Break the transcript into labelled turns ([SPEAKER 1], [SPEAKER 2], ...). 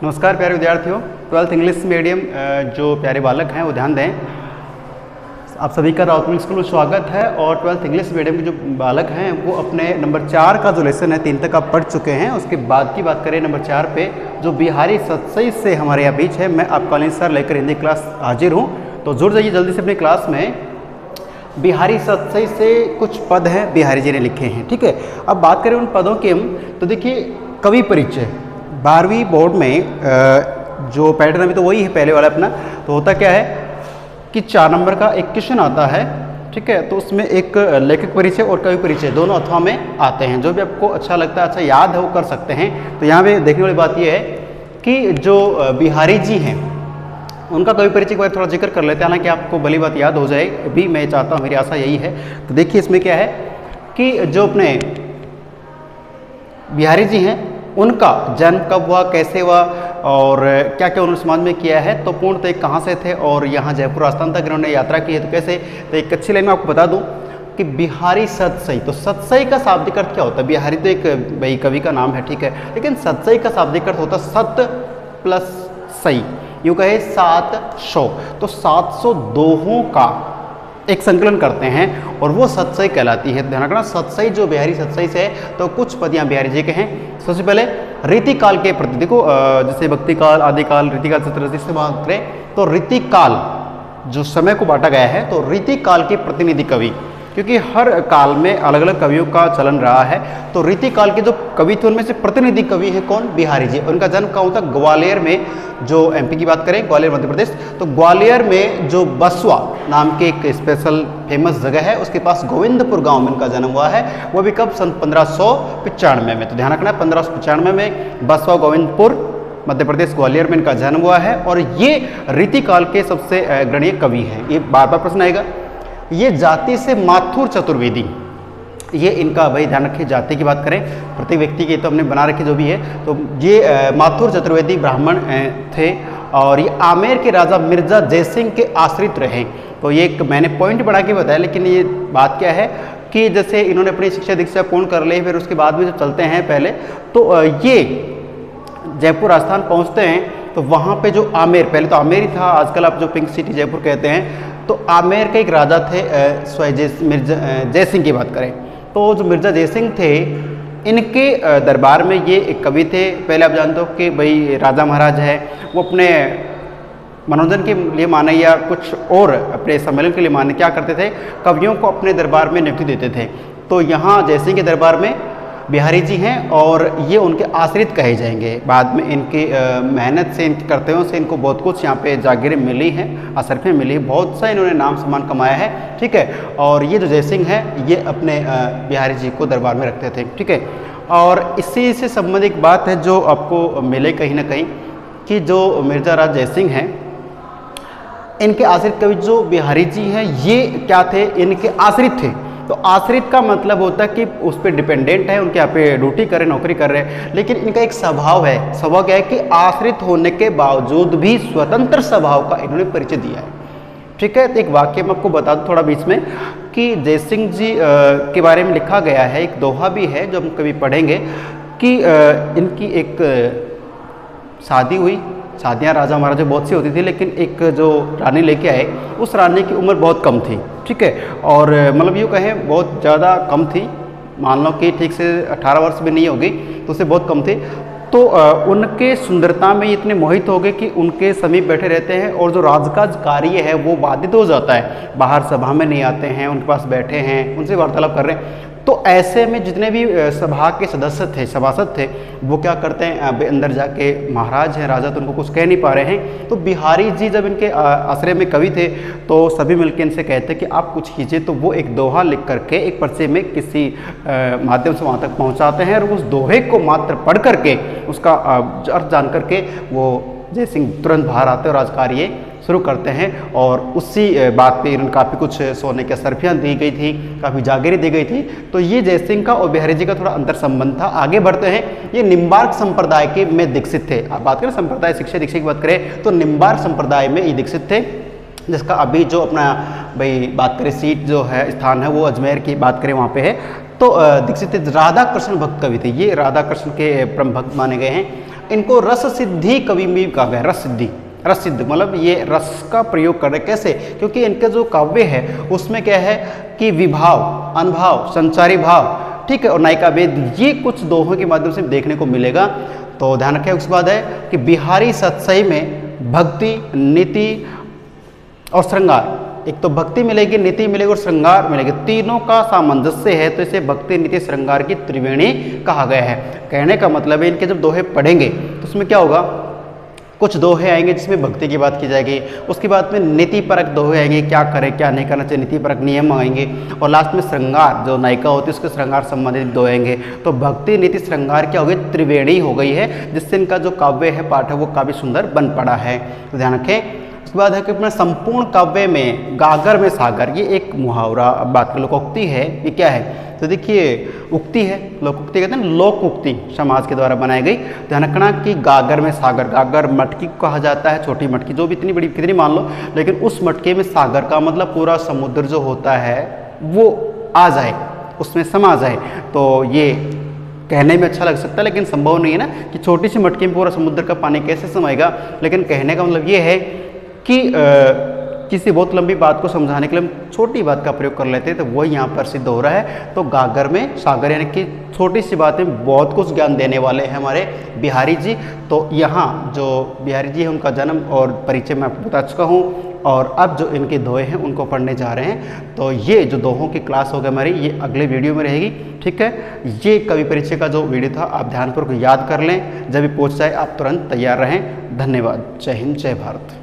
[SPEAKER 1] नमस्कार प्यारे विद्यार्थियों, 12th इंग्लिश मीडियम जो प्यारे बालक हैं वो ध्यान दें। आप सभी का राउत पब्लिक स्कूल में स्वागत है। और 12th इंग्लिश मीडियम के जो बालक हैं वो अपने नंबर 4 का जो लेसन है 3 तक आप पढ़ चुके हैं। उसके बाद की बात करें नंबर 4 पे जो बिहारी सतसई से हमारे यहाँ बीच है, मैं आपका कॉलेज सर लेकर हिंदी क्लास हाजिर हूँ। तो जुड़ जाइए जल्दी से अपनी क्लास में। बिहारी सतसई से कुछ पद हैं बिहारी जी ने लिखे हैं, ठीक है। अब बात करें उन पदों की हम, तो देखिए कवि परिचय 12वीं बोर्ड में जो पैटर्न अभी तो वही है पहले वाला अपना। तो होता क्या है कि 4 नंबर का एक क्वेश्चन आता है, ठीक है। तो उसमें एक लेखक परिचय और कवि परिचय दोनों अथवा में आते हैं। जो भी आपको अच्छा लगता है, अच्छा याद है, वो कर सकते हैं। तो यहाँ पे देखने वाली बात यह है कि जो बिहारी जी हैं उनका कवि परिचय के बारे में थोड़ा जिक्र कर लेते हैं, हालांकि आपको भली बात याद हो जाए भी, मैं चाहता हूँ, मेरी आशा यही है। तो देखिए इसमें क्या है कि जो अपने बिहारी जी हैं उनका जन्म कब हुआ, कैसे हुआ और क्या क्या उन्होंने समाज में किया है। तो पूर्णतः कहाँ से थे और यहाँ जयपुर राजस्थान तक इन्होंने यात्रा की है, तो कैसे। तो एक अच्छी लाइन में आपको बता दूं कि बिहारी सतसई, तो सतसई का शाब्दिक अर्थ क्या होता है। बिहारी तो एक भाई कवि का नाम है, ठीक है, लेकिन सतसई का शाब्दिक अर्थ होता है सत प्लस सई, यूँ कहे 700। तो 700 दोहों का एक संकलन करते हैं और वो सतसई कहलाती है। ध्यान रखना, सतसई जो बिहारी सतसई से है। तो कुछ पद यहाँ बिहारी जी के हैं। सबसे पहले रीतिकाल के प्रति, देखो जैसे भक्ति काल, आदिकाल, रीतिकाल, चतुर्थी से बात करें तो रीतिकाल जो समय को बांटा गया है, तो रीतिकाल के प्रतिनिधि कवि, क्योंकि हर काल में अलग अलग कवियों का चलन रहा है। तो रीतिकाल के जो कवि थे उनमें से प्रतिनिधि कवि है कौन, बिहारी जी। उनका जन्म कहाँ होता, ग्वालियर में, जो एमपी की बात करें ग्वालियर मध्य प्रदेश, तो ग्वालियर में जो बसवा नाम के एक स्पेशल फेमस जगह है उसके पास गोविंदपुर गांव में उनका जन्म हुआ है। वो भी कब, सन 1595 में। तो ध्यान रखना 1595 में बसवा गोविंदपुर मध्य प्रदेश ग्वालियर में इनका जन्म हुआ है। और ये रीतिकाल के सबसे अग्रणीय कवि हैं। ये बार बार प्रश्न आएगा। ये जाति से माथुर चतुर्वेदी, ये इनका भाई ध्यान रखिए, जाति की बात करें प्रत्येक व्यक्ति की तो हमने बना रखी जो भी है। तो ये माथुर चतुर्वेदी ब्राह्मण थे और ये आमेर के राजा मिर्जा जयसिंह के आश्रित रहे। तो ये एक मैंने पॉइंट बढ़ा के बताया, लेकिन ये बात क्या है कि जैसे इन्होंने अपनी शिक्षा दीक्षा पूर्ण कर ली, फिर उसके बाद में जो चलते हैं पहले, तो ये जयपुर राजस्थान पहुँचते हैं। तो वहाँ पे जो आमेर, पहले तो आमेर ही था, आजकल आप जो पिंक सिटी जयपुर कहते हैं, तो आमेर के एक राजा थे मिर्जा जयसिंह की बात करें तो जो मिर्जा जयसिंह थे इनके दरबार में ये एक कवि थे। पहले आप जानते हो कि भाई राजा महाराज है वो अपने मनोरंजन के लिए माने या कुछ और अपने सम्मेलन के लिए माने क्या करते थे, कवियों को अपने दरबार में नियुक्ति देते थे। तो यहाँ जयसिंह के दरबार में बिहारी जी हैं और ये उनके आश्रित कहे जाएंगे। बाद में इनकी मेहनत से, इनके कर्तव्यों से इनको बहुत कुछ यहाँ पे जागीरें मिली हैं, असरफें मिली हैं, बहुत सा इन्होंने नाम सम्मान कमाया है, ठीक है। और ये जो जयसिंह है ये अपने बिहारी जी को दरबार में रखते थे, ठीक है। और इसी से संबंधित एक बात है जो आपको मिले कहीं ना कहीं कि जो मिर्जा राज जयसिंह हैं इनके आश्रित कवि जो बिहारी जी हैं ये क्या थे, इनके आश्रित थे। तो आश्रित का मतलब होता है कि उस पर डिपेंडेंट है, उनके यहाँ पे ड्यूटी कर रहे, नौकरी कर रहे हैं। लेकिन इनका एक स्वभाव है, स्वभाव क्या है कि आश्रित होने के बावजूद भी स्वतंत्र स्वभाव का इन्होंने परिचय दिया है, ठीक है। तो एक वाक्य मैं आपको बता दूँ थोड़ा बीच में कि जयसिंह जी के बारे में लिखा गया है, एक दोहा भी है जो हम कभी पढ़ेंगे कि इनकी एक शादी हुई। शादियाँ राजा महाराजा बहुत सी होती थी, लेकिन एक जो रानी लेके आए उस रानी की उम्र बहुत कम थी, ठीक है। और मतलब यूँ कहें बहुत ज़्यादा कम थी, मान लो कि ठीक से 18 वर्ष भी नहीं होगी, तो उससे बहुत कम थी। तो उनके सुंदरता में इतने मोहित हो गए कि उनके समीप बैठे रहते हैं और जो राजकाज कार्य है वो बाधित हो जाता है। बाहर सभा में नहीं आते हैं, उनके पास बैठे हैं, उनसे वार्तालाप कर रहे हैं। तो ऐसे में जितने भी सभा के सदस्य थे, सभासद थे, वो क्या करते हैं, अंदर जाके महाराज हैं, राजा, तो उनको कुछ कह नहीं पा रहे हैं। तो बिहारी जी जब इनके आश्रय में कवि थे तो सभी मिलकर इनसे कहते कि आप कुछ कीजिए। तो वो एक दोहा लिख करके एक पर्चे में किसी माध्यम से वहाँ तक पहुँचाते हैं और उस दोहे को मात्र पढ़ करके उसका अर्थ जान करके वो जयसिंह तुरंत बाहर आते और राजकार्य शुरू करते हैं। और उसी बात पे इन्होंने काफ़ी कुछ सोने की असरफियाँ दी गई थी, काफ़ी जागीरें दी गई थी। तो ये जयसिंह का और बिहारी जी का थोड़ा अंतर संबंध था। आगे बढ़ते हैं। ये निम्बार्क संप्रदाय के में दीक्षित थे। आप बात करें संप्रदाय शिक्षा दीक्षा की बात करें तो निम्बार्क संप्रदाय में ये दीक्षित थे, जिसका अभी जो अपना भाई बात करें सीट जो है, स्थान है, वो अजमेर की बात करें वहाँ पे है। तो दीक्षित राधा कृष्ण भक्त कवि थे। ये राधा कृष्ण के परम भक्त माने गए हैं। इनको रस सिद्धि कवि भी कहा गया। रस सिद्धि, रस सिद्ध मतलब ये रस का प्रयोग कर रहे। कैसे? क्योंकि इनके जो काव्य है उसमें क्या है कि विभाव, अनुभव, संचारी भाव, ठीक है, और नायिका वेद, ये कुछ दोहों के माध्यम से देखने को मिलेगा। तो ध्यान रखें। उसके बाद है कि बिहारी सतसई में भक्ति, नीति और श्रृंगार, एक तो भक्ति मिलेगी, नीति मिलेगी और श्रृंगार मिलेगी, तीनों का सामंजस्य है, तो इसे भक्ति, नीति, श्रृंगार की त्रिवेणी कहा गया है। कहने का मतलब है इनके जब दोहे पढ़ेंगे तो उसमें क्या होगा, कुछ दोहे आएंगे जिसमें भक्ति की बात की जाएगी, उसके बाद में नीति परक दोहे आएंगे, क्या करें क्या नहीं करना चाहिए, नीति परक नियम आएंगे, और लास्ट में श्रृंगार, जो नायिका होती है उसके श्रृंगार संबंधित दोहे आएंगे। तो भक्ति, नीति, श्रृंगार क्या हो गई, त्रिवेणी हो गई है, जिससे इनका जो काव्य है, पाठ है, वो काफ़ी सुंदर बन पड़ा है। तो ध्यान रखें। उसके बाद है कि अपना संपूर्ण काव्य में गागर में सागर, ये एक मुहावरा बात की लोकोक्ति है। ये क्या है? तो देखिए उक्ति है, लोकोक्ति कहते हैं, लोक उक्ति समाज के द्वारा बनाई गई। ध्यान रखना कि गागर में सागर, गागर मटकी को कहा जाता है, छोटी मटकी जो भी इतनी बड़ी कितनी मान लो, लेकिन उस मटके में सागर का मतलब पूरा समुद्र जो होता है वो आ जाए, उसमें समा जाए। तो ये कहने में अच्छा लग सकता है लेकिन संभव नहीं है ना कि छोटी सी मटकी में पूरा समुद्र का पानी कैसे समाएगा। लेकिन कहने का मतलब ये है कि किसी बहुत लंबी बात को समझाने के लिए हम छोटी बात का प्रयोग कर लेते हैं, तो वही यहाँ पर सिद्ध हो रहा है। तो गागर में सागर, यानी कि छोटी सी बात में बहुत कुछ ज्ञान देने वाले हैं हमारे बिहारी जी। तो यहाँ जो बिहारी जी है उनका जन्म और परिचय मैं आपको बता चुका हूँ, और अब जो इनके दोहे हैं उनको पढ़ने जा रहे हैं। तो ये जो दोहों की क्लास होगी हमारी, ये अगले वीडियो में रहेगी, ठीक है। ये कवि परिचय का जो वीडियो था आप ध्यानपूर्वक याद कर लें, जब भी पहुँच जाए आप तुरंत तैयार रहें। धन्यवाद। जय हिंद, जय भारत।